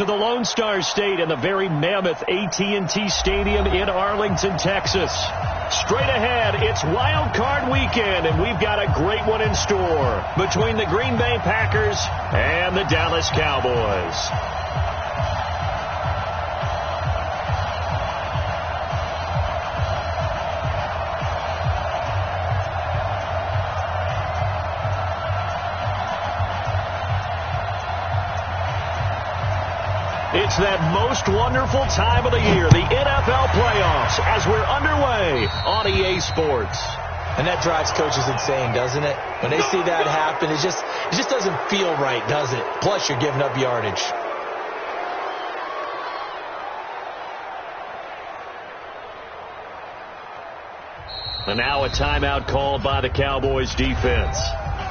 To the Lone Star State and the very mammoth AT&T Stadium in Arlington, Texas. Straight ahead, it's Wild Card Weekend, and we've got a great one in store between the Green Bay Packers and the Dallas Cowboys. It's that most wonderful time of the year, the NFL playoffs, as we're underway on EA Sports. And that drives coaches insane, doesn't it? When they see that happen, it just doesn't feel right, does it? Plus, you're giving up yardage. And now a timeout called by the Cowboys defense.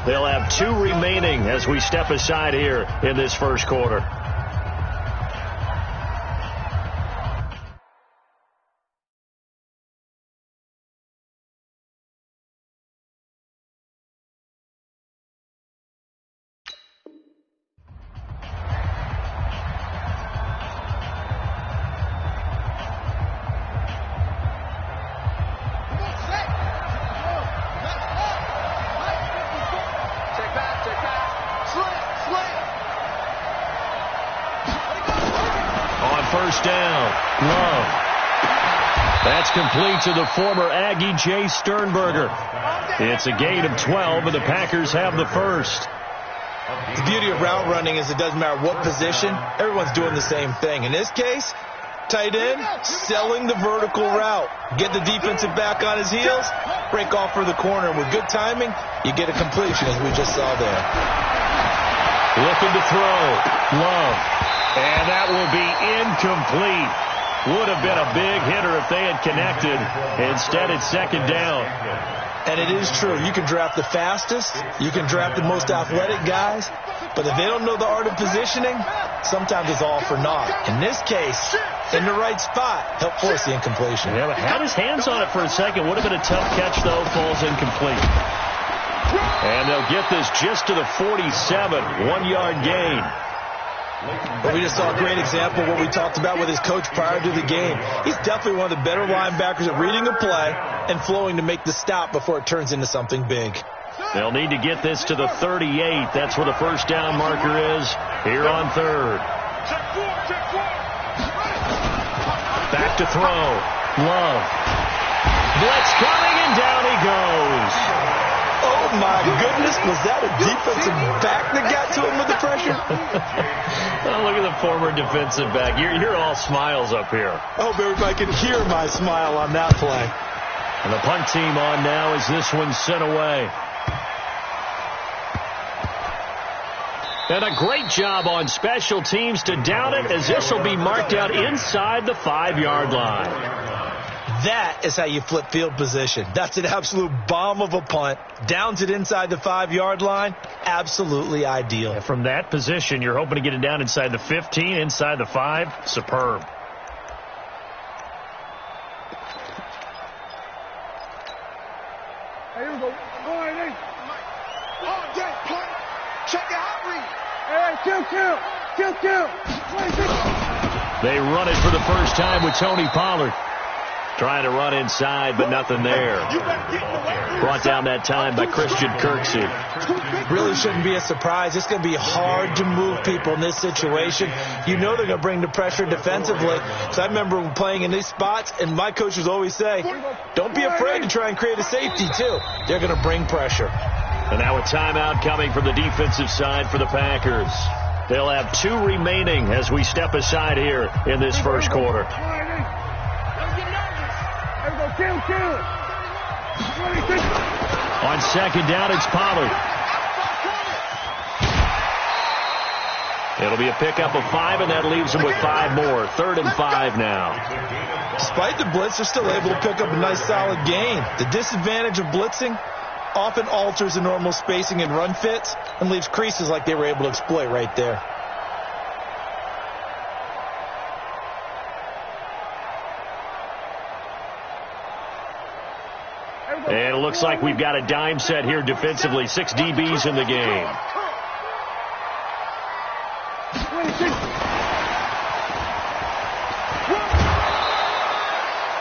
They'll have 2 remaining as we step aside here in this first quarter. First down, Love. That's complete to the former Aggie Jay Sternberger. It's a gain of 12, and the Packers have the first. The beauty of route running is it doesn't matter what position, everyone's doing the same thing. In this case, tight end, selling the vertical route. Get the defensive back on his heels, break off for the corner. With good timing, you get a completion, as we just saw there. Looking to throw, Love. And that will be incomplete. Would have been a big hitter if they had connected. Instead, it's second down. And it is true. You can draft the fastest. You can draft the most athletic guys. But if they don't know the art of positioning, sometimes it's all for naught. In this case, in the right spot, help force the incompletion. Yeah, but had his hands on it for a second. Would have been a tough catch, though. Falls incomplete. And they'll get this just to the 47. 1-yard gain. But we just saw a great example of what we talked about with his coach prior to the game. He's definitely one of the better linebackers at reading a play and flowing to make the stop before it turns into something big. They'll need to get this to the 38. That's where the first down marker is here on third. Back to throw. Love. Blitz coming, and down he goes. Oh, my goodness. Was that a defensive back that got to him with the pressure? Oh, look at the former defensive back. You're all smiles up here. I hope everybody can hear my smile on that play. And the punt team on now as this one's sent away. And a great job on special teams to down it, as this will be marked out inside the 5-yard line. That is how you flip field position. That's an absolute bomb of a punt. Downs it inside the 5-yard line. Absolutely ideal. And from that position, you're hoping to get it down inside the 15, inside the 5. Superb. Here we go. Go ahead, oh, Jay, punt. Check the hot read. Hey, kill. They run it for the first time with Tony Pollard. Trying to run inside, but nothing there. Brought down that time by Christian Kirksey. Really shouldn't be a surprise. It's going to be hard to move people in this situation. You know they're going to bring the pressure defensively. So I remember playing in these spots, and my coaches always say, don't be afraid to try and create a safety, too. They're going to bring pressure. And now a timeout coming from the defensive side for the Packers. They'll have 2 remaining as we step aside here in this first quarter. On second down, it's Pollard. It'll be a pickup of 5, and that leaves them with 5 more. 3rd and 5 now. Despite the blitz, they're still able to pick up a nice, solid gain. The disadvantage of blitzing often alters the normal spacing and run fits and leaves creases like they were able to exploit right there. And it looks like we've got a dime set here defensively. 6 DBs in the game.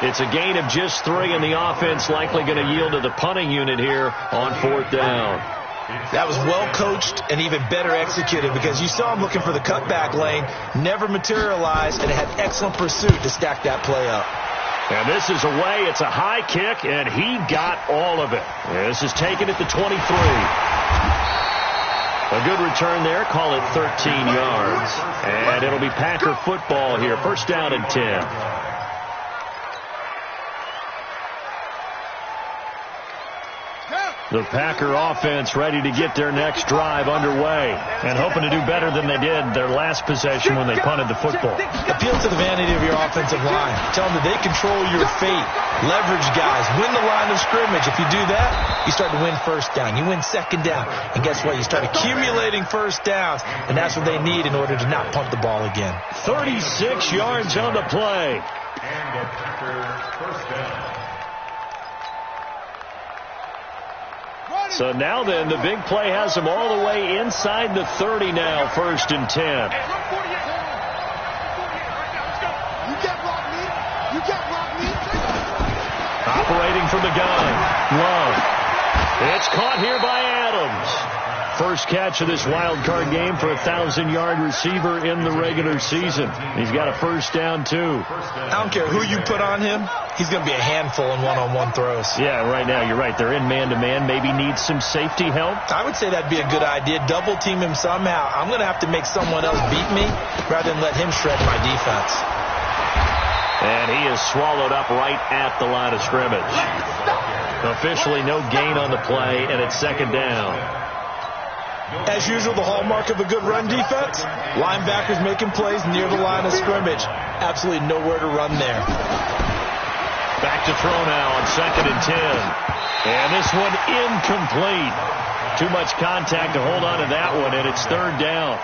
It's a gain of just 3, and the offense likely going to yield to the punting unit here on 4th down. That was well coached and even better executed because you saw him looking for the cutback lane, never materialized, and had excellent pursuit to stack that play up. And this is away. It's a high kick, and he got all of it. This is taken at the 23. A good return there. Call it 13 yards. And it'll be Packer football here. 1st down and 10. The Packer offense ready to get their next drive underway and hoping to do better than they did their last possession when they punted the football. Appeal to the vanity of your offensive line. Tell them that they control your fate. Leverage guys. Win the line of scrimmage. If you do that, you start to win 1st down. You win 2nd down. And guess what? You start accumulating 1st downs, and that's what they need in order to not punt the ball again. 36 yards on the play. And the Packer 1st down. So now then, the big play has them all the way inside the 30 now, 1st and 10. You get rock me. You get rock me. Operating from the gun. Love. It's caught here by Adams. First catch of this wild card game for a 1,000-yard receiver in the regular season. He's got a 1st down, too. I don't care who you put on him. He's going to be a handful in one-on-one throws. Yeah, right now, you're right. They're in man-to-man. Maybe needs some safety help. I would say that'd be a good idea. Double team him somehow. I'm going to have to make someone else beat me rather than let him shred my defense. And he is swallowed up right at the line of scrimmage. Officially no gain on the play, and it's 2nd down. As usual, the hallmark of a good run defense, linebackers making plays near the line of scrimmage. Absolutely nowhere to run there. Back to throw now on 2nd and 10. And this one incomplete. Too much contact to hold on to that one, and it's 3rd down.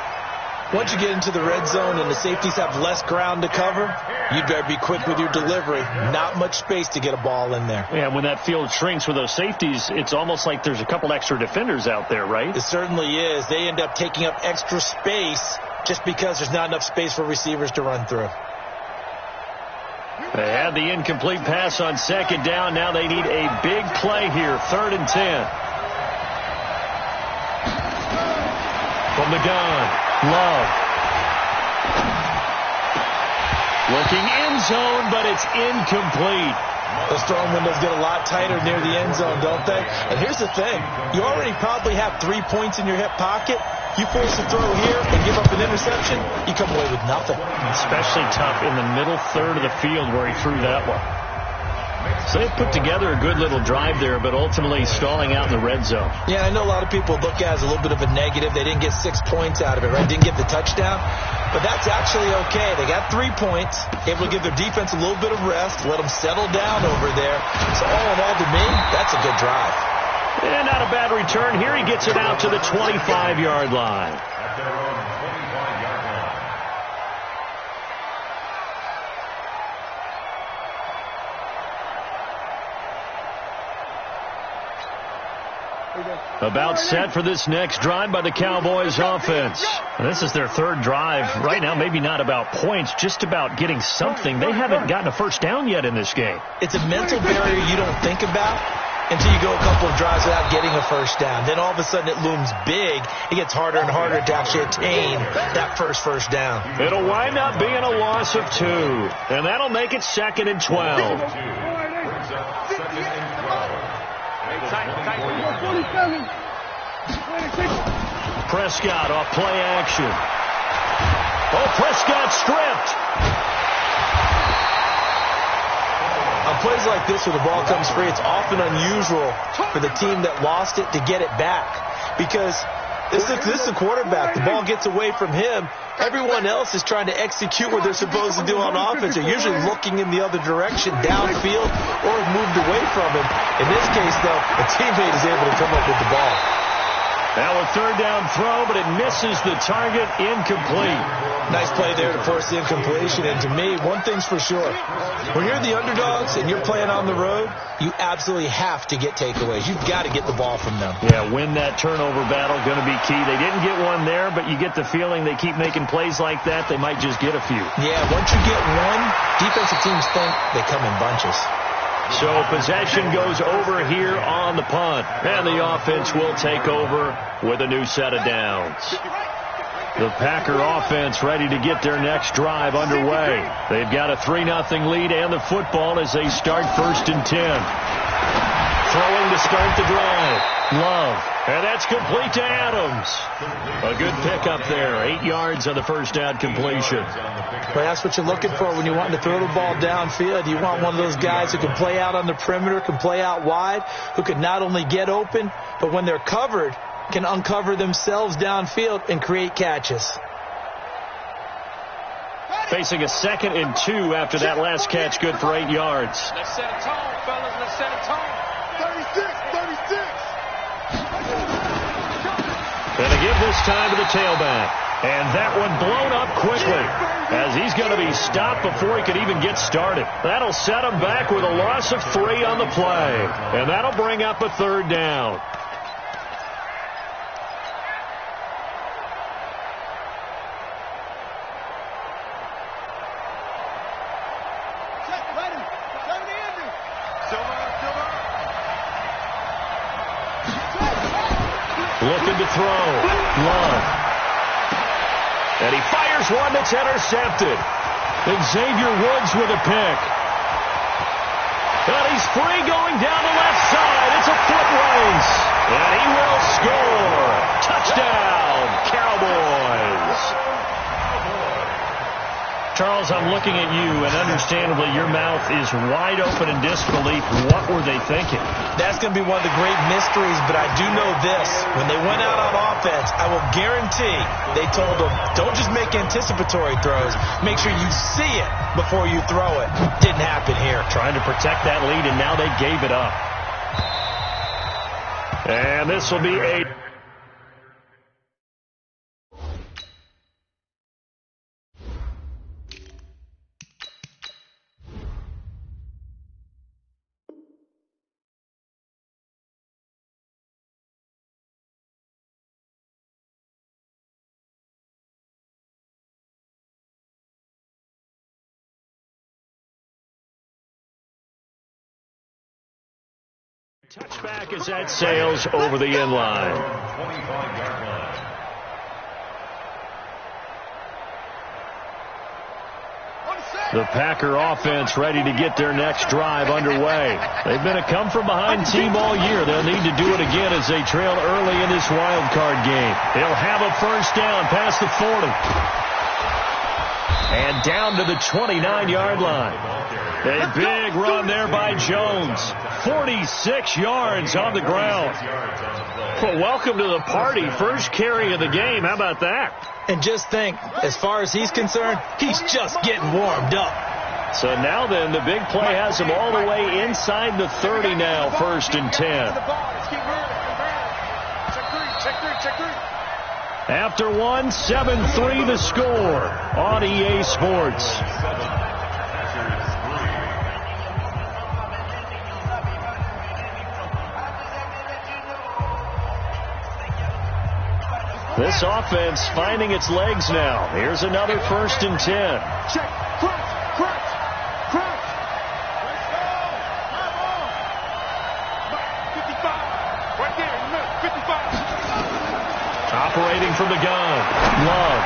Once you get into the red zone and the safeties have less ground to cover, you'd better be quick with your delivery. Not much space to get a ball in there. Yeah, when that field shrinks with those safeties, it's almost like there's a couple extra defenders out there, right? It certainly is. They end up taking up extra space just because there's not enough space for receivers to run through. They had the incomplete pass on 2nd down. Now they need a big play here. 3rd and 10. From the gun. Love. Looking end zone, but it's incomplete. Those throwing windows get a lot tighter near the end zone, don't they? And here's the thing. You already probably have 3 points in your hip pocket. You force a throw here and give up an interception, you come away with nothing. Especially tough in the middle third of the field where he threw that one. So they put together a good little drive there, but ultimately stalling out in the red zone. Yeah, I know a lot of people look at it as a little bit of a negative. They didn't get 6 points out of it, right? Didn't get the touchdown. But that's actually okay. They got 3 points, able to give their defense a little bit of rest, let them settle down over there. So all in all, to me, that's a good drive. And not a bad return. Here he gets it out to the 25-yard line. At their own 25-yard line. About set for this next drive by the Cowboys offense. And this is their 3rd drive. Right now, maybe not about points, just about getting something. They haven't gotten a 1st down yet in this game. It's a mental barrier you don't think about until you go a couple of drives without getting a 1st down. Then all of a sudden it looms big. It gets harder and harder to actually attain that first down. It'll wind up being a loss of 2. And that'll make it 2nd and 12. Prescott off play action. Oh, Prescott stripped. On plays like this where the ball comes free, it's often unusual for the team that lost it to get it back. Because this is a quarterback. The ball gets away from him. Everyone else is trying to execute what they're supposed to do on offense. They're usually looking in the other direction, downfield, or have moved away from him. In this case, though, a teammate is able to come up with the ball. Now a third down throw, but it misses the target, incomplete. Nice play there to force the incompletion. And to me, one thing's for sure. When you're the underdogs and you're playing on the road, you absolutely have to get takeaways. You've got to get the ball from them. Yeah, win that turnover battle, going to be key. They didn't get one there, but you get the feeling they keep making plays like that, they might just get a few. Yeah, once you get one, defensive teams think they come in bunches. So possession goes over here on the punt, and the offense will take over with a new set of downs. The Packer offense ready to get their next drive underway. They've got a 3-0 lead and the football as they start 1st and 10. Throwing to start the drive. Love. And that's complete to Adams. A good pickup there. 8 yards on the first down completion. Well, that's what you're looking for when you're wanting to throw the ball downfield. You want one of those guys who can play out on the perimeter, can play out wide, who can not only get open, but when they're covered, can uncover themselves downfield and create catches. Facing a 2nd and 2 after that last catch, good for 8 yards. Let's set a tone, fellas. Let's set a tone. 36. Gonna give this time to the tailback. And that one blown up quickly as he's going to be stopped before he could even get started. That'll set him back with a loss of 3 on the play. And that'll bring up a 3rd down. Looking to throw. Love. And he fires one that's intercepted. Xavier Woods with a pick. And he's free going down the left side. It's a foot race. And he will score. Touchdown, Cowboys. Charles, I'm looking at you, and understandably your mouth is wide open in disbelief. What were they thinking? That's going to be one of the great mysteries, but I do know this. When they went out on offense, I will guarantee they told them, don't just make anticipatory throws. Make sure you see it before you throw it. Didn't happen here. Trying to protect that lead, and now they gave it up. And this will be a... Touchback as that sails over the end line. 25-yard line. The Packer offense ready to get their next drive underway. They've been a come-from-behind team all year. They'll need to do it again as they trail early in this wild card game. They'll have a first down past the 40. And down to the 29-yard line. A big run there by Jones. 46 yards on the ground. Well, welcome to the party. First carry of the game. How about that? And just think, as far as he's concerned, he's just getting warmed up. So now then, the big play has him all the way inside the 30 now, 1st and 10. After one, 7-3 the score on EA Sports. This offense finding its legs now. Here's another 1st and 10. Check. Crouch. Let's go. 55. Right there. 55. Operating from the gun. Love.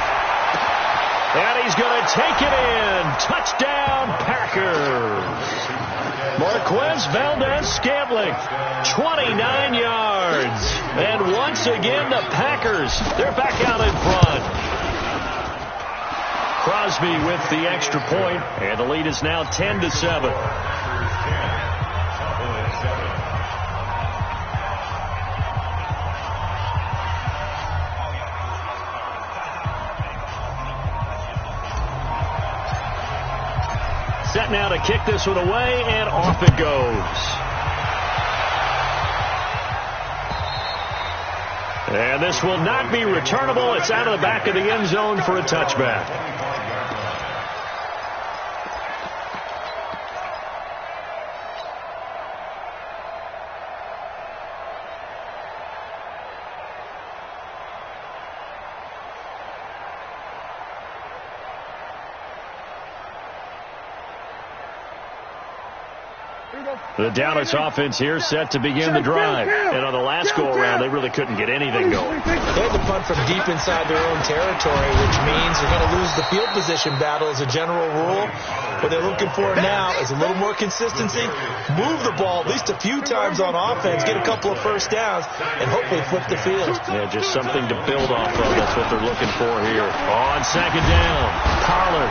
And he's going to take it in. Touchdown, Packers. Marquez Valdez-Scantling, 29 yards. And once again, the Packers, they're back out in front. Crosby with the extra point, and the lead is now 10-7. Set now to kick this one away, and off it goes. And this will not be returnable. It's out of the back of the end zone for a touchback. The Dallas offense here set to begin the drive. And on the last go-around, they really couldn't get anything going. They had to punt from deep inside their own territory, which means they're going to lose the field position battle as a general rule. What they're looking for now is a little more consistency, move the ball at least a few times on offense, get a couple of first downs, and hopefully flip the field. Yeah, just something to build off of. That's what they're looking for here. On second down, Pollard.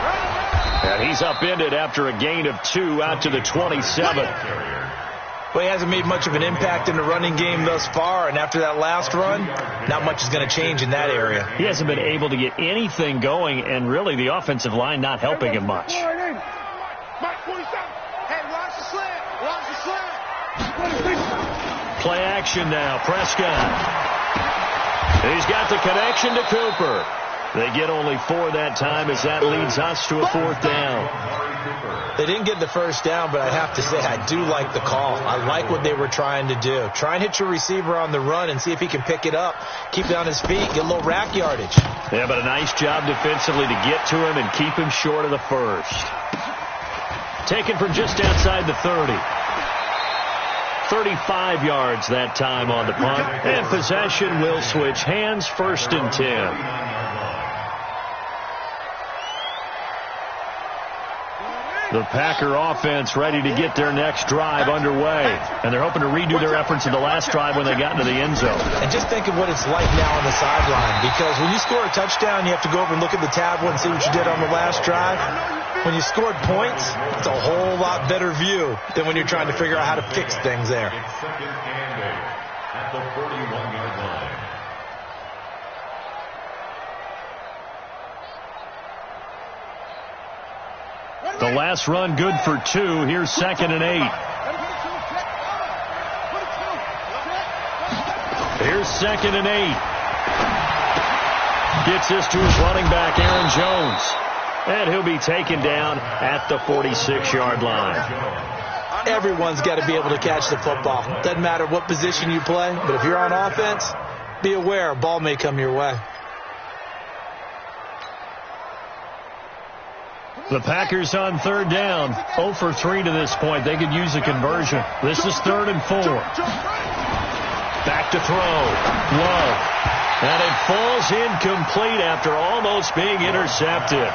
And he's upended after a gain of 2 out to the 27. Well, he hasn't made much of an impact in the running game thus far, and after that last run, not much is going to change in that area. He hasn't been able to get anything going, and really the offensive line not helping him much. Play action now, Prescott. He's got the connection to Cooper. They get only 4 that time as that leads us to a 4th down. They didn't get the first down, but I have to say I do like the call. I like what they were trying to do. Try and hit your receiver on the run and see if he can pick it up, keep it on his feet, get a little rack yardage. Yeah, but a nice job defensively to get to him and keep him short of the first. Taken from just outside the 30. 35 yards that time on the punt. And possession will switch hands, 1st and 10. The Packer offense ready to get their next drive underway. And they're hoping to redo their efforts in the last drive when they got into the end zone. And just think of what it's like now on the sideline. Because when you score a touchdown, you have to go over and look at the tablet and see what you did on the last drive. When you scored points, it's a whole lot better view than when you're trying to figure out how to fix things there. It's 2nd and 8 at the 41-yard line. The last run good for 2. Here's 2nd and 8. Here's 2nd and 8. Gets this to his running back, Aaron Jones. And he'll be taken down at the 46-yard line. Everyone's got to be able to catch the football. Doesn't matter what position you play, but if you're on offense, be aware a ball may come your way. The Packers on 3rd down, 0 for 3 to this point. They could use a conversion. This is 3rd and 4. Back to throw. Love. And it falls incomplete after almost being intercepted.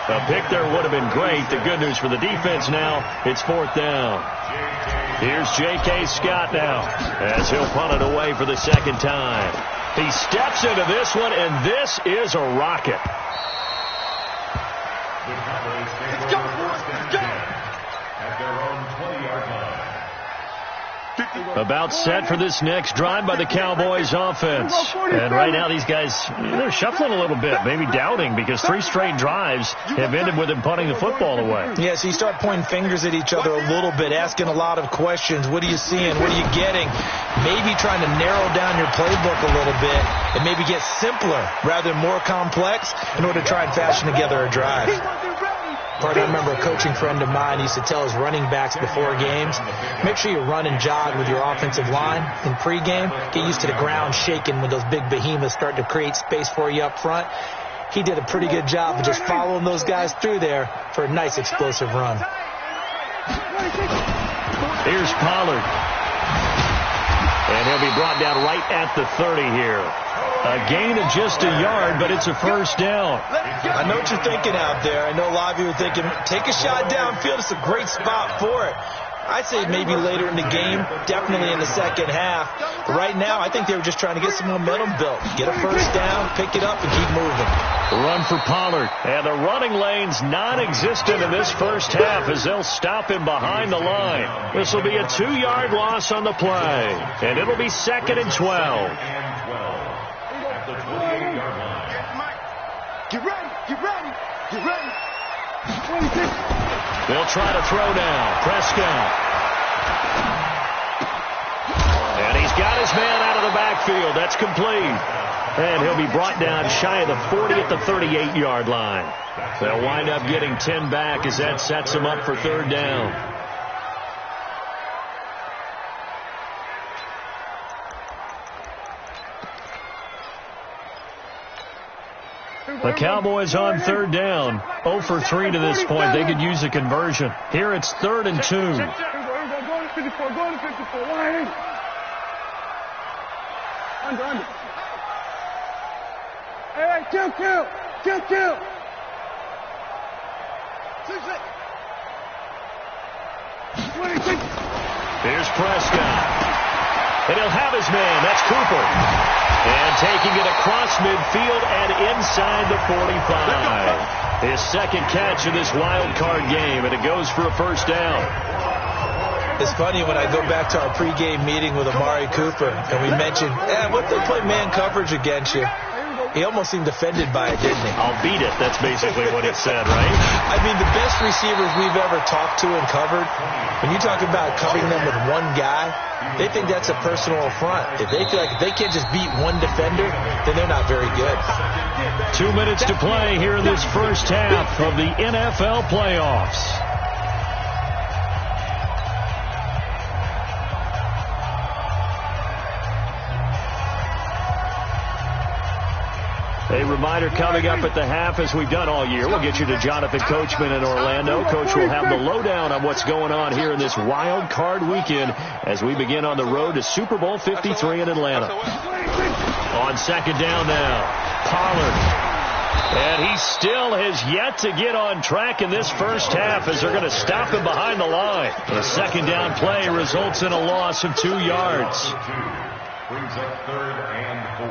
A pick there would have been great. The good news for the defense now, it's 4th down. Here's J.K. Scott now as he'll punt it away for the 2nd time. He steps into this one, and this is a rocket. Let's go. At their own 20-yard line. About set for this next drive by the Cowboys offense. And right now these guys, they're shuffling a little bit, maybe doubting, because 3 straight drives have ended with them punting the football away. Yeah, so you start pointing fingers at each other a little bit, asking a lot of questions. What are you seeing? What are you getting? Maybe trying to narrow down your playbook a little bit and maybe get simpler rather than more complex in order to try and fashion together a drive. I remember a coaching friend of mine used to tell his running backs before games, make sure you run and jog with your offensive line in pregame. Get used to the ground shaking when those big behemoths start to create space for you up front. He did a pretty good job of just following those guys through there for a nice explosive run. Here's Pollard. And he'll be brought down right at the 30 here. A gain of just a yard, but it's a 1st down. I know what you're thinking out there. I know a lot of you are thinking, take a shot downfield. It's a great spot for it. I'd say maybe later in the game, definitely in the second half. But right now, I think they were just trying to get some momentum built. Get a first down, pick it up, and keep moving. Run for Pollard. And the running lane's non-existent in this first half as they'll stop him behind the line. This will be a 2-yard loss on the play. And it'll be 2nd and 12. At the 28-yard line. Get ready. Get ready. Get ready. 26. They'll try to throw now. Prescott. And And he's got his man out of the backfield. That's complete. And he'll be brought down shy of the 40 at the 38-yard line. They'll wind up getting 10 back as that sets them up for third down. The Cowboys on third down. 0 for 3 to this point. They could use a conversion. Here it's 3rd and 2. Go to 54. Go to 54. Line. Under. Hey, kill. Here's Prescott. And he'll have his man. That's Cooper. And taking it across midfield and inside the 45. His second catch of this wild card game, and it goes for a first down. It's funny when I go back to our pregame meeting with Amari Cooper, and we mentioned, what they play man coverage against you. He almost seemed offended by it, didn't he? I'll beat it. That's basically what he said, right? I mean, the best receivers we've ever talked to and covered, when you talk about covering them with one guy, they think that's a personal affront. If they feel like if they can't just beat one defender, then they're not very good. 2 minutes to play here in this first half of the NFL playoffs. A reminder coming up at the half, as we've done all year. We'll get you to Jonathan Coachman in Orlando. Coach will have the lowdown on what's going on here in this wild card weekend as we begin on the road to Super Bowl 53 in Atlanta. On second down now, Pollard. And he still has yet to get on track in this first half as they're going to stop him behind the line. The second down play results in a loss of 2 yards. Brings up 3rd and 4.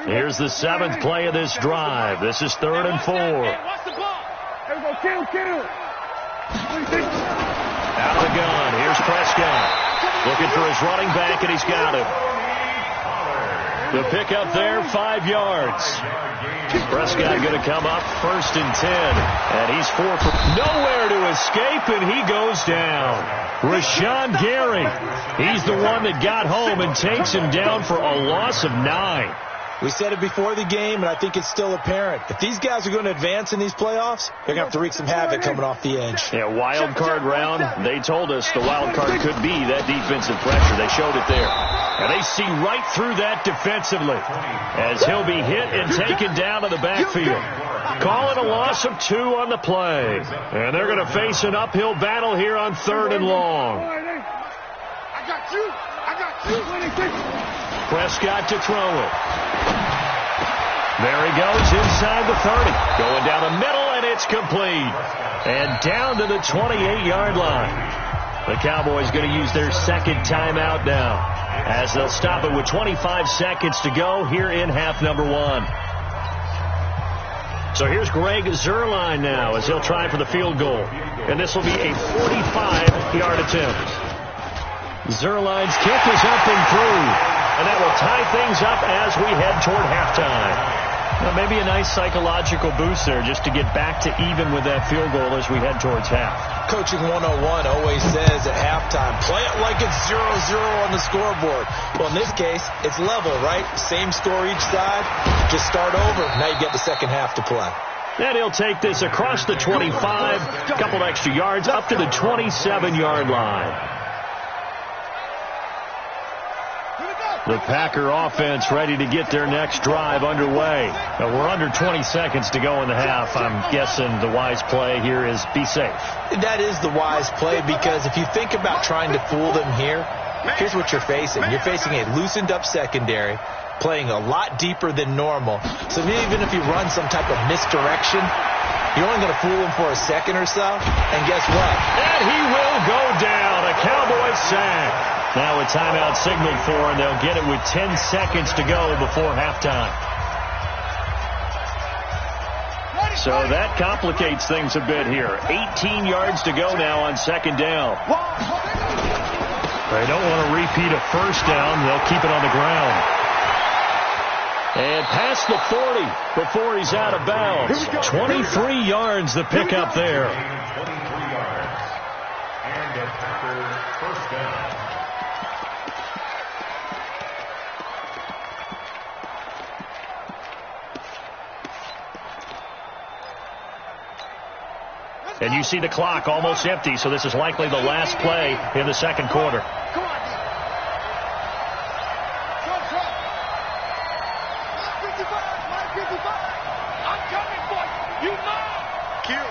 Here's the 7th play of this drive. This is 3rd and 4. Kill. Out of the gun. Here's Prescott. Looking for his running back, and he's got him. The pickup there, 5 yards. Prescott going to come up 1st and 10. And he's 4 for nowhere to escape, and he goes down. Rashawn Gary. He's the one that got home and takes him down for a loss of 9. We said it before the game, and I think it's still apparent. If these guys are going to advance in these playoffs, they're going to have to wreak some havoc coming off the edge. Yeah, wild card round. They told us the wild card could be that defensive pressure. They showed it there. And they see right through that defensively as he'll be hit and taken down to the backfield. Calling a loss of 2 on the play. And they're going to face an uphill battle here on 3rd and long. I got you. Prescott to throw it. There he goes inside the 30. Going down the middle, and it's complete. And down to the 28-yard line. The Cowboys going to use their second timeout now as they'll stop it with 25 seconds to go here in half number 1. So here's Greg Zuerlein now as he'll try for the field goal. And this will be a 45-yard attempt. Zuerlein's kick is up and through. And that will tie things up as we head toward halftime. Well, maybe a nice psychological boost there just to get back to even with that field goal as we head towards half. Coaching 101 always says at halftime, play it like it's 0-0 on the scoreboard. Well, in this case, it's level, right? Same score each side. Just start over. Now you get the second half to play. And he'll take this across the 25, a couple extra yards, up to the 27-yard line. The Packer offense ready to get their next drive underway. Now we're under 20 seconds to go in the half. I'm guessing the wise play here is be safe. That is the wise play, because if you think about trying to fool them here, here's what you're facing. You're facing a loosened up secondary, playing a lot deeper than normal. So even if you run some type of misdirection, you're only going to fool them for a second or so. And guess what? And he will go down. A Cowboys sack. Now a timeout signaled for, and they'll get it with 10 seconds to go before halftime. So that complicates things a bit here. 18 yards to go now on second down. They don't want to repeat a first down. They'll keep it on the ground. And past the 40 before he's out of bounds. 23 yards the pickup there. 23 yards. And a Packer first down. And you see the clock almost empty, so this is likely the last play in the second quarter. Come on, D. Line 55, line 55. I'm coming for you. You know. Kill.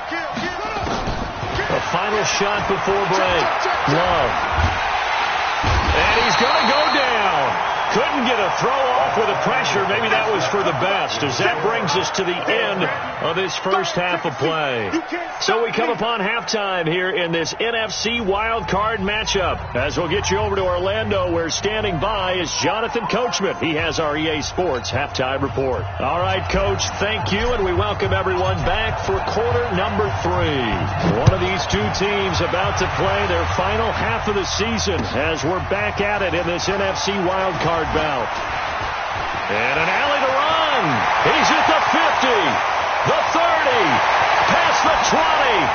The final shot before break. Love. And he's going to go down. Couldn't get a throw off with the pressure. Maybe that was for the best, as that brings us to the end of this first half of play. So we come upon halftime here in this NFC wildcard matchup, as we'll get you over to Orlando, where standing by is Jonathan Coachman. He has our EA Sports halftime report. All right, Coach, thank you, and we welcome everyone back for quarter number 3. One of these two teams about to play their final half of the season, as we're back at it in this NFC wildcard bout. And an alley to run. He's at the 50, the 30, past the 20.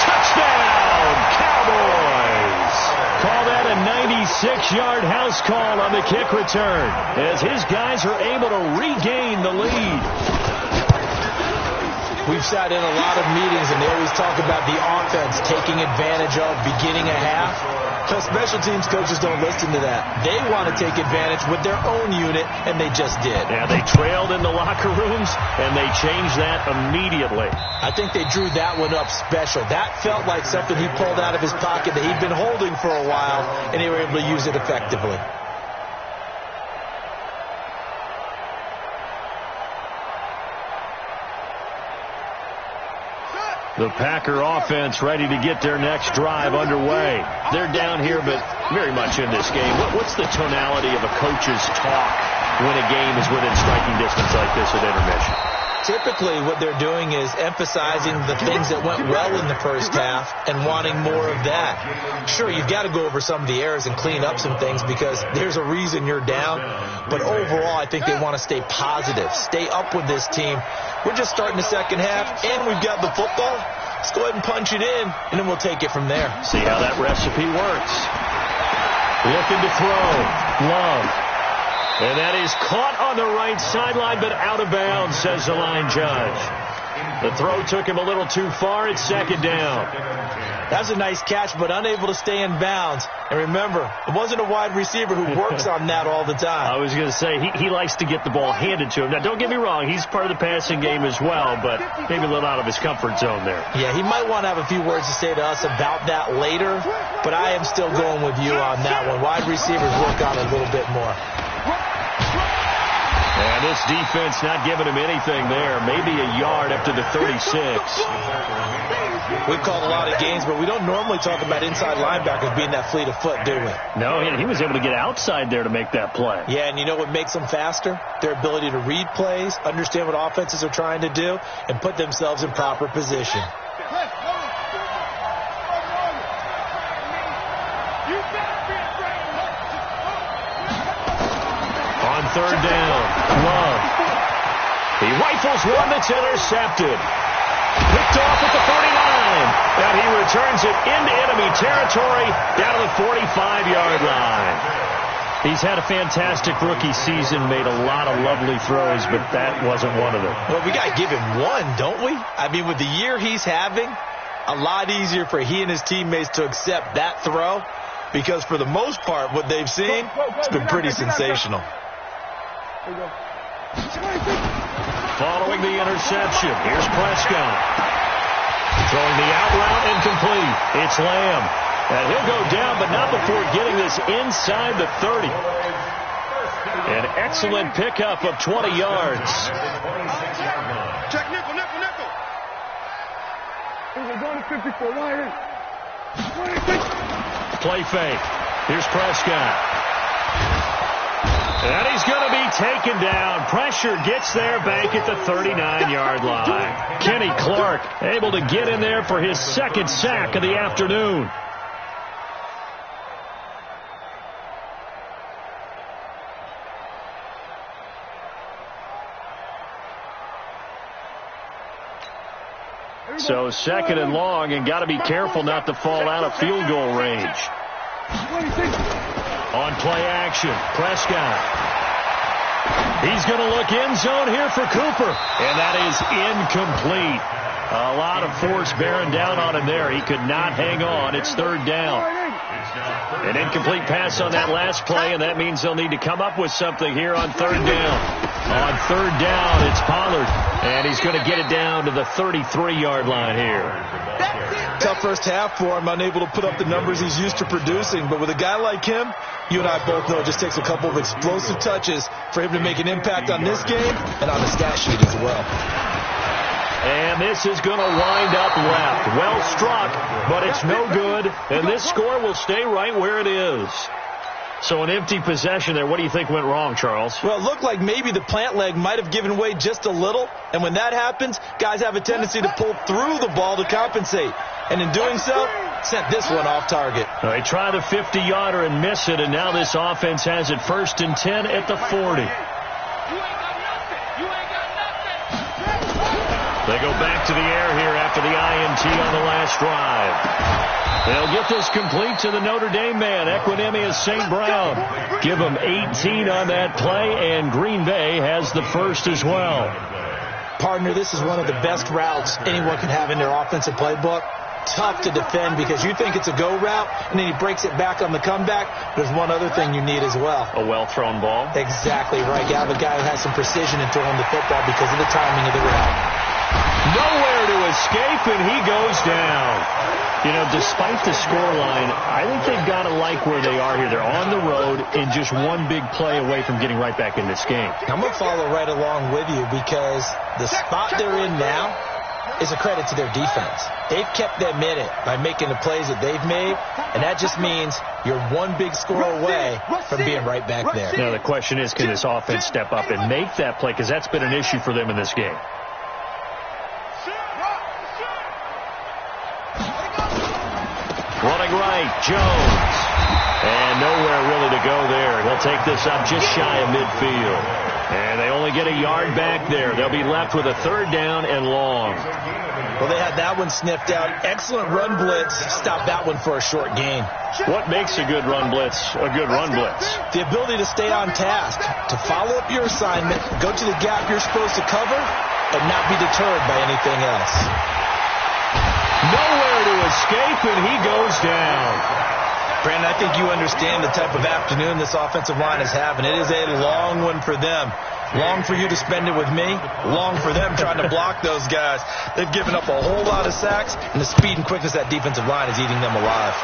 Touchdown, Cowboys. Call that a 96-yard house call on the kick return, as his guys are able to regain the lead. We've sat in a lot of meetings, and they always talk about the offense taking advantage of beginning a half. But special teams coaches don't listen to that. They want to take advantage with their own unit, and they just did. Yeah, they trailed in the locker rooms, and they changed that immediately. I think they drew that one up special. That felt like something he pulled out of his pocket that he'd been holding for a while, and they were able to use it effectively. The Packer offense ready to get their next drive underway. They're down here, but very much in this game. What's the tonality of a coach's talk when a game is within striking distance like this at intermission? Typically, what they're doing is emphasizing the things that went well in the first half and wanting more of that. Sure, you've got to go over some of the errors and clean up some things because there's a reason you're down. But overall, I think they want to stay positive, stay up with this team. We're just starting the second half, and we've got the football. Let's go ahead and punch it in, and then we'll take it from there. See how that recipe works. Looking to throw. Love. And that is caught on the right sideline, but out of bounds, says the line judge. The throw took him a little too far. It's second down. That's a nice catch, but unable to stay in bounds. And remember, it wasn't a wide receiver who works on that all the time. I was going to say, he likes to get the ball handed to him. Now, don't get me wrong. He's part of the passing game as well, but maybe a little out of his comfort zone there. Yeah, he might want to have a few words to say to us about that later, but I am still going with you on that one. Wide receivers work on it a little bit more. And this defense not giving him anything there. Maybe a yard up to the 36. We've called a lot of games, but we don't normally talk about inside linebackers being that fleet of foot, do we? No, he was able to get outside there to make that play. Yeah, and you know what makes them faster? Their ability to read plays, understand what offenses are trying to do, and put themselves in proper position. On third down, Love. He rifles one that's intercepted. Picked off at the 49. And he returns it into enemy territory down to the 45-yard line. He's had a fantastic rookie season, made a lot of lovely throws, but that wasn't one of them. Well, we got to give him one, don't we? I mean, with the year he's having, a lot easier for he and his teammates to accept that throw because for the most part, what they've seen, it's been pretty sensational. Following the interception, here's Prescott. Throwing the out route incomplete. It's Lamb. And he'll go down, but not before getting this inside the 30. An excellent pickup of 20 yards. Check nickel. We're going to 54. Wide. Play fake. Here's Prescott. And he's going to be taken down. Pressure gets there back at the 39-yard line. Kenny Clark able to get in there for his second sack of the afternoon. So second and long, and got to be careful not to fall out of field goal range. On play action, Prescott. He's going to look end zone here for Cooper. And that is incomplete. A lot of force bearing down on him there. He could not hang on. It's third down. An incomplete pass on that last play, and that means they'll need to come up with something here on third down. On third down, it's Pollard, and he's going to get it down to the 33-yard line here. Tough first half for him, unable to put up the numbers he's used to producing. But with a guy like him, you and I both know it just takes a couple of explosive touches for him to make an impact on this game and on the stat sheet as well. And this is going to wind up left. Well struck, but it's no good. And this score will stay right where it is. So an empty possession there. What do you think went wrong, Charles? Well, it looked like maybe the plant leg might have given way just a little. And when that happens, guys have a tendency to pull through the ball to compensate. And in doing so, sent this one off target. They tried a 50-yarder and miss it, and now this offense has it 1st and 10 at the 40. They go back to the air here after the INT on the last drive. They'll get this complete to the Notre Dame man, Equinemius St. Brown. Give him 18 on that play, and Green Bay has the first as well. Partner, this is one of the best routes anyone can have in their offensive playbook. Tough to defend because you think it's a go route, and then he breaks it back on the comeback. There's one other thing you need as well. A well-thrown ball? Exactly right. You have a guy who has some precision in throwing the football because of the timing of the route. Nowhere to escape, and he goes down. You know, despite the scoreline, I think they've got to like where they are here. They're on the road and just one big play away from getting right back in this game. I'm going to follow right along with you because the spot they're in now is a credit to their defense. They've kept them in it by making the plays that they've made, and that just means you're one big score away from being right back there. Now, the question is, can this offense step up and make that play? Because that's been an issue for them in this game. Running right, Jones. And nowhere really to go there. He'll take this up just shy of midfield. And they only get a yard back there. They'll be left with a third down and long. Well, they had that one sniffed out. Excellent run blitz. Stopped that one for a short gain. What makes a good run blitz a good run blitz? The ability to stay on task, to follow up your assignment, go to the gap you're supposed to cover, and not be deterred by anything else. Nowhere to escape, and he goes down. Brandon, I think you understand the type of afternoon this offensive line is having. It is a long one for them. Long for you to spend it with me. Long for them trying to block those guys. They've given up a whole lot of sacks, and the speed and quickness of that defensive line is eating them alive.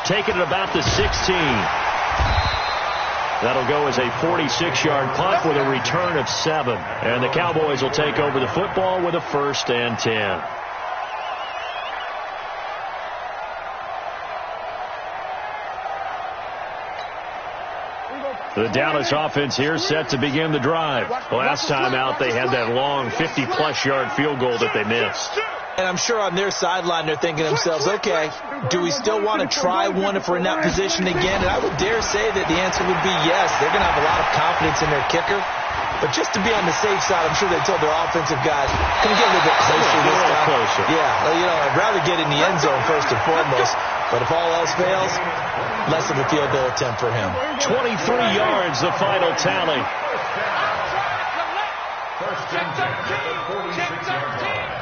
Taking it about the 16. That'll go as a 46-yard punt with a return of 7. And the Cowboys will take over the football with a 1st and 10. The Dallas offense here set to begin the drive. Last time out, they had that long 50-plus yard field goal that they missed. And I'm sure on their sideline they're thinking to themselves, okay, do we still want to try one if we're in that position again? And I would dare say that the answer would be yes. They're going to have a lot of confidence in their kicker. But just to be on the safe side, I'm sure they told their offensive guys, can we get a little bit closer this time? Closer. Yeah, you know, I'd rather get in the end zone first and foremost. But if all else fails, less of a field goal attempt for him. 23 yards, the final tally. First and 10 at the 46-yard line.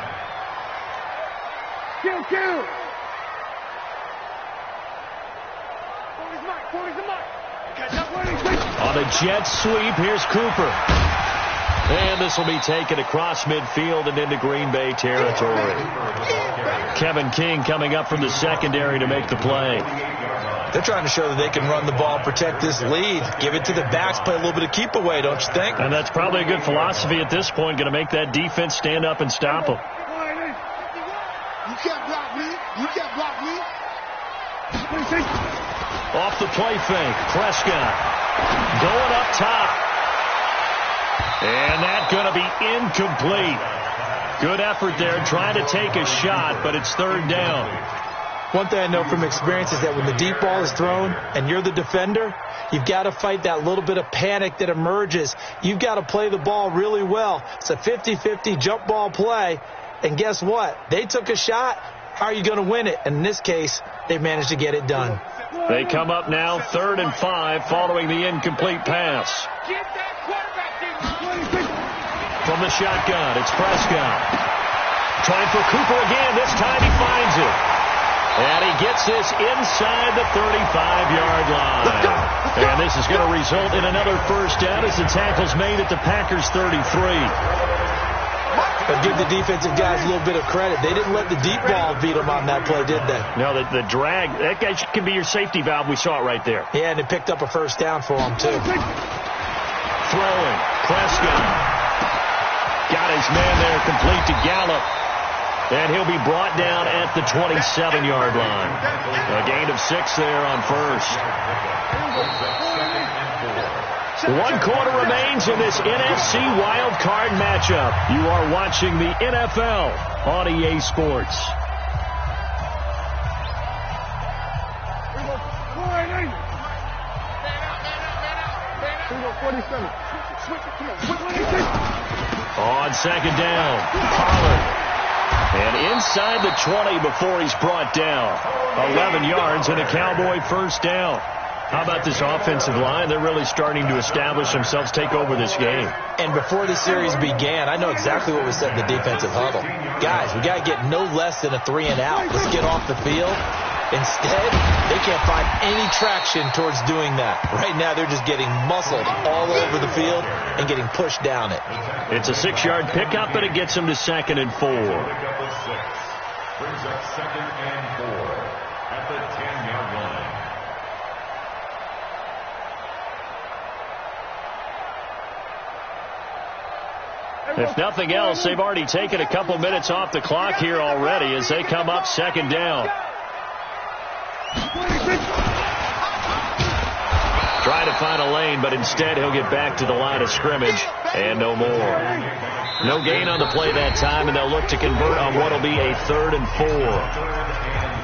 Kill. On a jet sweep, here's Cooper. And this will be taken across midfield and into Green Bay territory. Kevin King coming up from the secondary to make the play. They're trying to show that they can run the ball and protect this lead. Give it to the backs, play a little bit of keep away, don't you think? And that's probably a good philosophy at this point, going to make that defense stand up and stop them. You can't block me. Off the play fake, Prescott going up top. And that's going to be incomplete. Good effort there, trying to take a shot, but it's third down. One thing I know from experience is that when the deep ball is thrown and you're the defender, you've got to fight that little bit of panic that emerges. You've got to play the ball really well. It's a 50-50 jump ball play. And guess what? They took a shot. How are you going to win it? And in this case, they managed to get it done. They come up now 3rd and 5 following the incomplete pass. From From the shotgun, it's Prescott. Trying for Cooper again. This time he finds it. And he gets this inside the 35-yard line. And this is going to result in another first down as the tackle's made at the Packers' 33. But give the defensive guys a little bit of credit. They didn't let the deep ball beat them on that play, did they? No, the drag, that guy can be your safety valve. We saw it right there. Yeah, and it picked up a first down for them, too. Throwing. Prescott. Got his man there complete to Gallup. And he'll be brought down at the 27-yard line. A gain of 6 there on first. 1 quarter remains in this NFC wildcard matchup. You are watching the NFL on EA Sports. On second down, Pollard. And inside the 20 before he's brought down. 11 yards and a Cowboy first down. How about this offensive line? They're really starting to establish themselves, take over this game. And before the series began, I know exactly what was said in the defensive huddle. Guys, we got to get no less than a 3-and-out. Let's get off the field. Instead, they can't find any traction towards doing that. Right now, they're just getting muscled all over the field and getting pushed down it. It's a 6-yard pickup, and it gets them to 2nd and 4. Brings up 2nd and 4 at the 10-yard line. If nothing else, they've already taken a couple minutes off the clock here already as they come up 2nd down. Try to find a lane, but instead he'll get back to the line of scrimmage and no more. No gain on the play that time, and they'll look to convert on what will be a 3rd and 4.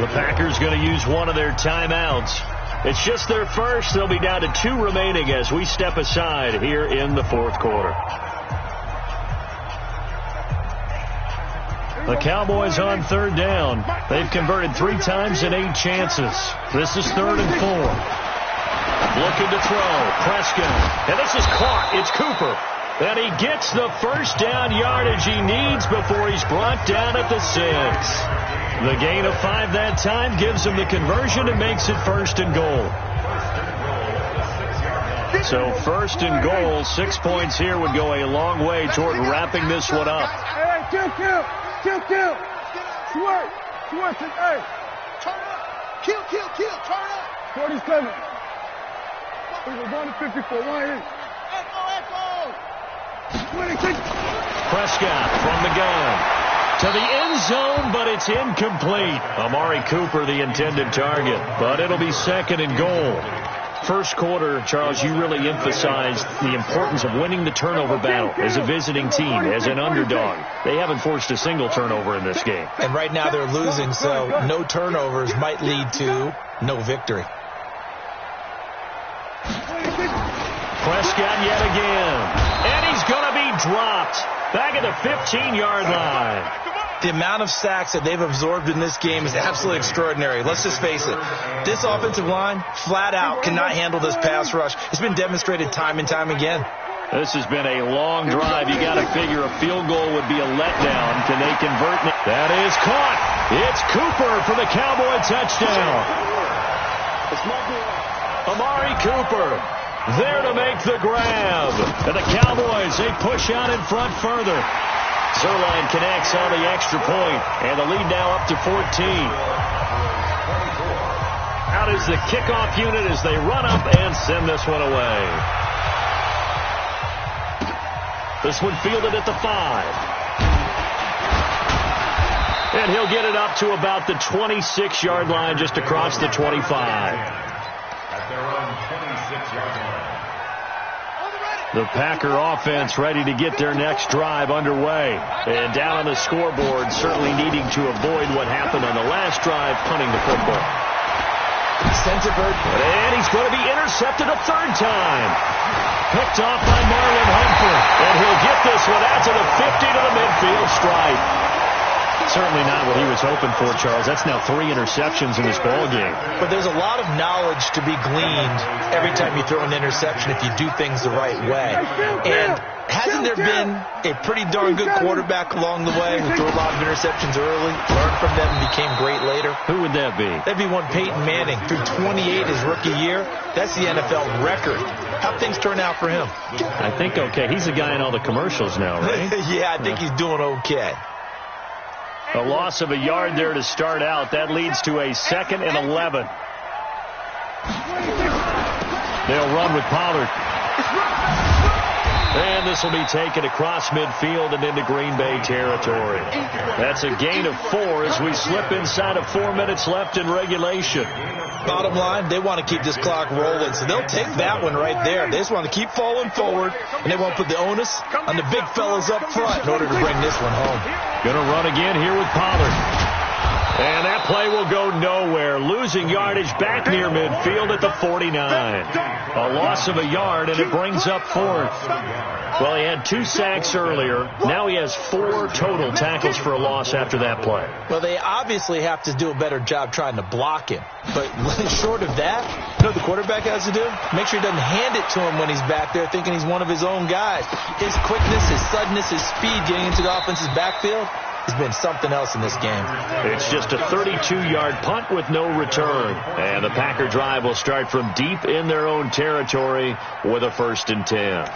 The Packers going to use one of their timeouts. It's just their first. They'll be down to 2 remaining as we step aside here in the 4th quarter. The Cowboys on 3rd down. They've converted 3 times in 8 chances. This is 3rd and 4. Looking to throw. Prescott. And this is caught. It's Cooper. And he gets the first down yardage he needs before he's brought down at the 6. The gain of 5 that time gives him the conversion and makes it 1st and goal. So 1st and goal, 6 points here would go a long way toward wrapping this one up. Kill. Swerve. Hey. Turn up. Kill. Turn up. 47. We're going to 54. Echo. 26. Prescott from the gun. To the end zone, but it's incomplete. Amari Cooper, the intended target. But it'll be 2nd and goal. First quarter, Charles, you really emphasized the importance of winning the turnover battle as a visiting team, as an underdog. They haven't forced a single turnover in this game. And right now they're losing, so no turnovers might lead to no victory. Prescott yet again. And he's going to be dropped back at the 15-yard line. The amount of sacks that they've absorbed in this game is absolutely extraordinary. Let's just face it. This offensive line, flat out, cannot handle this pass rush. It's been demonstrated time and time again. This has been a long drive. You got to figure a field goal would be a letdown. Can they convert? That is caught. It's Cooper for the Cowboy touchdown. Amari Cooper there to make the grab. And the Cowboys, they push out in front further. Zerline connects on the extra point, and the lead now up to 14. Out is the kickoff unit as they run up and send this one away. This one fielded at the 5. And he'll get it up to about the 26-yard line, just across the 25. At their own 26-yard line. The Packer offense ready to get their next drive underway. And down on the scoreboard, certainly needing to avoid what happened on the last drive, punting the football. And he's going to be intercepted a 3rd time. Picked off by Marlon Humphrey. And he'll get this one out to the 50 to the midfield stripe. certainly not what he was hoping for, Charles. That's now 3 interceptions in this ball game. But there's a lot of knowledge to be gleaned every time you throw an interception if you do things the right way. And hasn't there been a pretty darn good quarterback along the way who threw a lot of interceptions early, learned from them, and became great later? Who would that be? That'd be one Peyton Manning. Threw 28 his rookie year. That's the NFL record. How'd things turn out for him? I think okay. He's the guy in all the commercials now, right? Yeah, I think he's doing okay. A loss of a yard there to start out. That leads to a 2nd and 11. They'll run with Pollard. And this will be taken across midfield and into Green Bay territory. That's a gain of 4 as we slip inside of 4 minutes left in regulation. Bottom line, they want to keep this clock rolling, so they'll take that one right there. They just want to keep falling forward, and they won't put the onus on the big fellas up front in order to bring this one home. Going to run again here with Pollard. And that play will go nowhere. Losing yardage back near midfield at the 49. A loss of a yard, and it brings up 4th. Well, he had 2 sacks earlier. Now he has 4 total tackles for a loss after that play. Well, they obviously have to do a better job trying to block him. But short of that, you know what the quarterback has to do? Make sure he doesn't hand it to him when he's back there thinking he's one of his own guys. His quickness, his suddenness, his speed getting into the offense's backfield has been something else in this game. It's just a 32-yard punt with no return. And the Packer drive will start from deep in their own territory with a 1st and 10.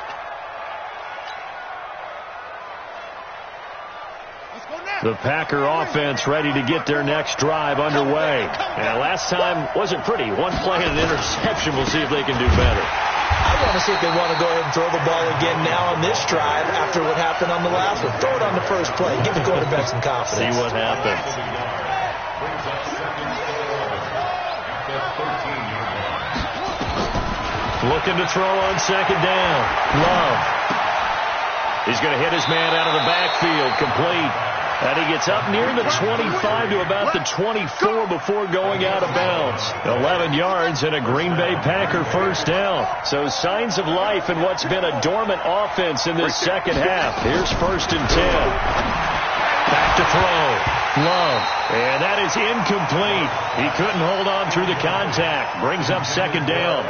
The Packer offense ready to get their next drive underway. And last time wasn't pretty. 1 play and an interception. We'll see if they can do better. I want to see if they want to go ahead and throw the ball again now on this drive after what happened on the last one. Throw it on the first play. Give the quarterback some confidence. See what happens. Looking to throw on 2nd down. Love. He's going to hit his man out of the backfield. Complete. And he gets up near the 25 to about the 24 before going out of bounds. 11 yards and a Green Bay Packer 1st down. So signs of life in what's been a dormant offense in this second half. Here's 1st and 10. Back to throw. Love. And that is incomplete. He couldn't hold on through the contact. Brings up 2nd down.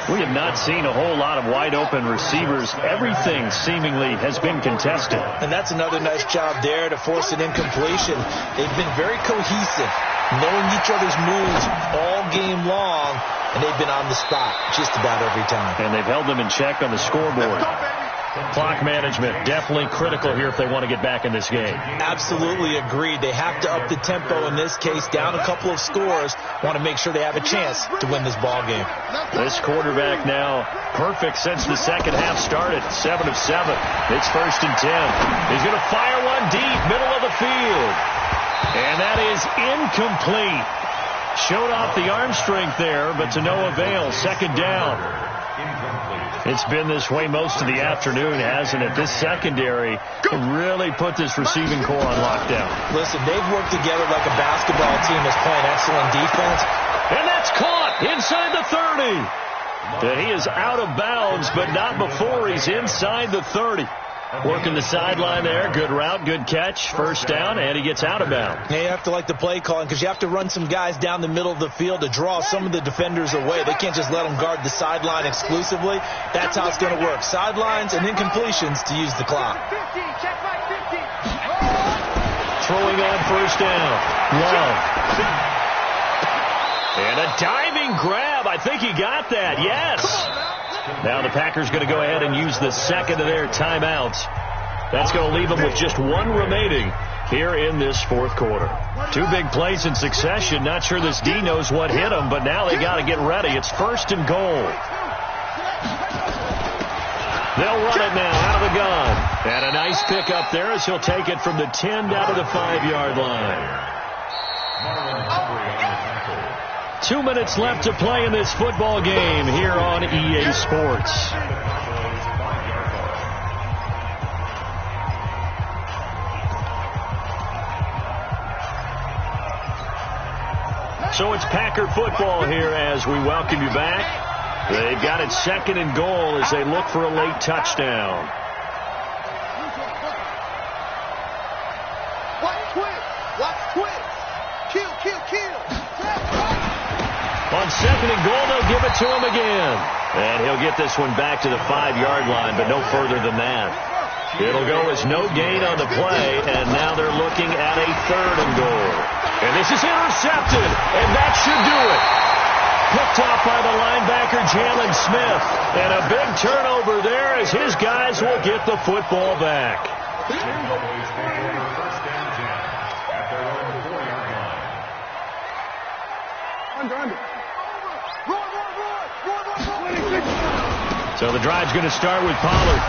We have not seen a whole lot of wide-open receivers. Everything seemingly has been contested. And that's another nice job there to force an incompletion. They've been very cohesive, knowing each other's moves all game long, and they've been on the spot just about every time. And they've held them in check on the scoreboard. Clock management definitely critical here if they want to get back in this game. Absolutely agreed. They have to up the tempo in this case, down a couple of scores. Want to make sure they have a chance to win this ball game. This quarterback now perfect since the second half started. 7 of 7. It's 1st and 10. He's going to fire one deep, middle of the field. And that is incomplete. Showed off the arm strength there, but to no avail. 2nd down. It's been this way most of the afternoon, hasn't it? This secondary really put this receiving core on lockdown. Listen, they've worked together like a basketball team that's playing excellent defense. And that's caught inside the 30. And he is out of bounds, but not before he's inside the 30. Working the sideline there. Good route, good catch. 1st down, and he gets out of bounds. Now you have to like the play calling because you have to run some guys down the middle of the field to draw some of the defenders away. They can't just let them guard the sideline exclusively. That's how it's going to work. Sidelines and incompletions to use the clock. Throwing on 1st down. Love. And a diving grab. I think he got that. Yes. Now the Packers going to go ahead and use the 2nd of their timeouts. That's going to leave them with just 1 remaining here in this 4th quarter. 2 big plays in succession. Not sure this D knows what hit him, but now they got to get ready. It's 1st and goal. They'll run it now out of the gun. And a nice pick up there as he'll take it from the 10 down to the 5-yard line. 2 minutes left to play in this football game here on EA Sports. So it's Packer football here as we welcome you back. They've got it 2nd and goal as they look for a late touchdown. On second and goal, they'll give it to him again. And he'll get this one back to the 5-yard line, but no further than that. It'll go as no gain on the play, and now they're looking at a third and goal. And this is intercepted, and that should do it. Picked off by the linebacker, Jalen Smith. And a big turnover there as his guys will get the football back. So the drive's going to start with Pollard.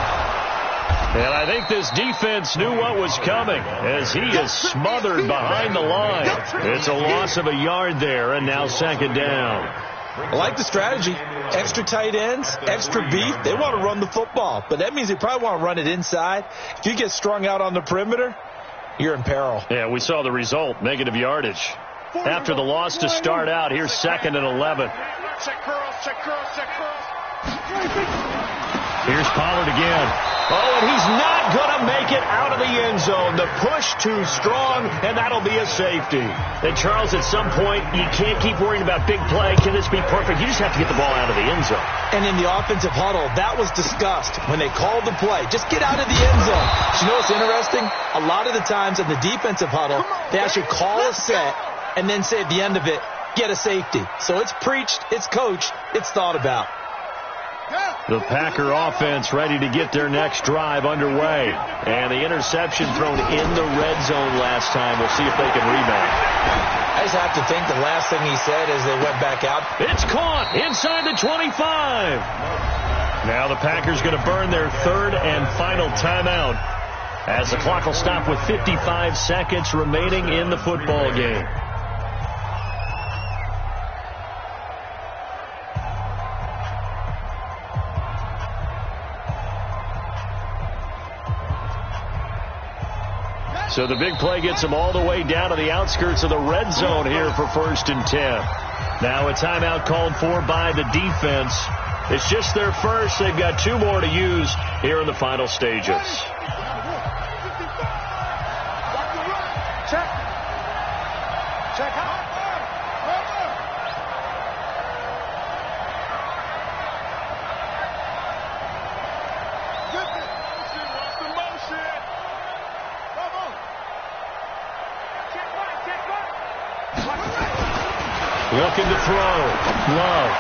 And I think this defense knew what was coming as he is smothered behind the line. It's a loss of a yard there, and now second down. I like the strategy. Extra tight ends, extra beef. They want to run the football, but that means they probably want to run it inside. If you get strung out on the perimeter, you're in peril. Yeah, we saw the result, negative yardage. After the loss to start out, here's second and 11. Here's Pollard again. Oh, and he's not going to make it out of the end zone. The push too strong, and that'll be a safety. And, Charles, at some point, you can't keep worrying about big play. Can this be perfect? You just have to get the ball out of the end zone. And in the offensive huddle, that was discussed when they called the play. Just get out of the end zone. But you know what's interesting? A lot of the times in the defensive huddle, they actually call a set and then say at the end of it, get a safety. So it's preached, it's coached, it's thought about. The Packer offense ready to get their next drive underway. And the interception thrown in the red zone last time. We'll see if they can rebound. I just have to think the last thing he said as they went back out. It's caught inside the 25. Now the Packers going to burn their third and final timeout as the clock will stop with 55 seconds remaining in the football game. So the big play gets them all the way down to the outskirts of the red zone here for 1st and 10. Now a timeout called for by the defense. It's just their first. They've got 2 more to use here in the final stages. Check. Check out. Looking to throw. Love.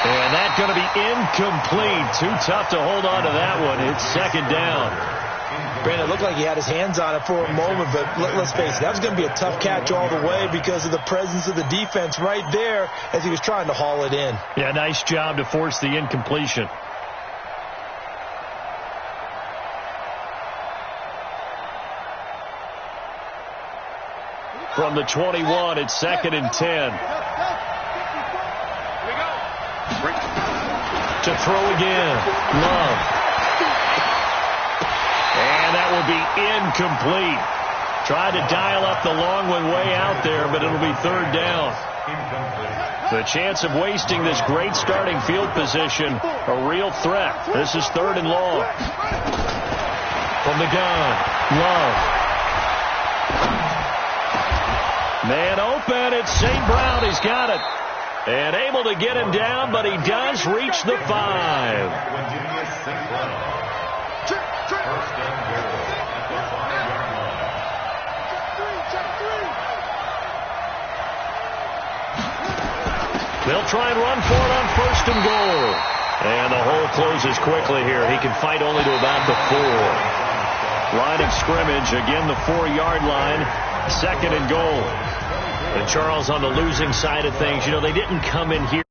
And that's going to be incomplete. Too tough to hold on to that one. It's second down. Brandon, it looked like he had his hands on it for a moment, but let's face it, that was going to be a tough catch all the way because of the presence of the defense right there as he was trying to haul it in. Yeah, nice job to force the incompletion. From the 21, it's second and 10. To throw again. Love. And that will be incomplete. Tried to dial up the long one way out there, but it'll be third down. The chance of wasting this great starting field position, a real threat. This is third and long. From the gun, Love. Man open, it's St. Brown. He's got it. And able to get him down, but he does reach the 5. They'll try and run for it on 1st and goal. And the hole closes quickly here. He can fight only to about the 4. Line of scrimmage, again the 4-yard line. Second and goal. And Charles, on the losing side of things, you know, they didn't come in here.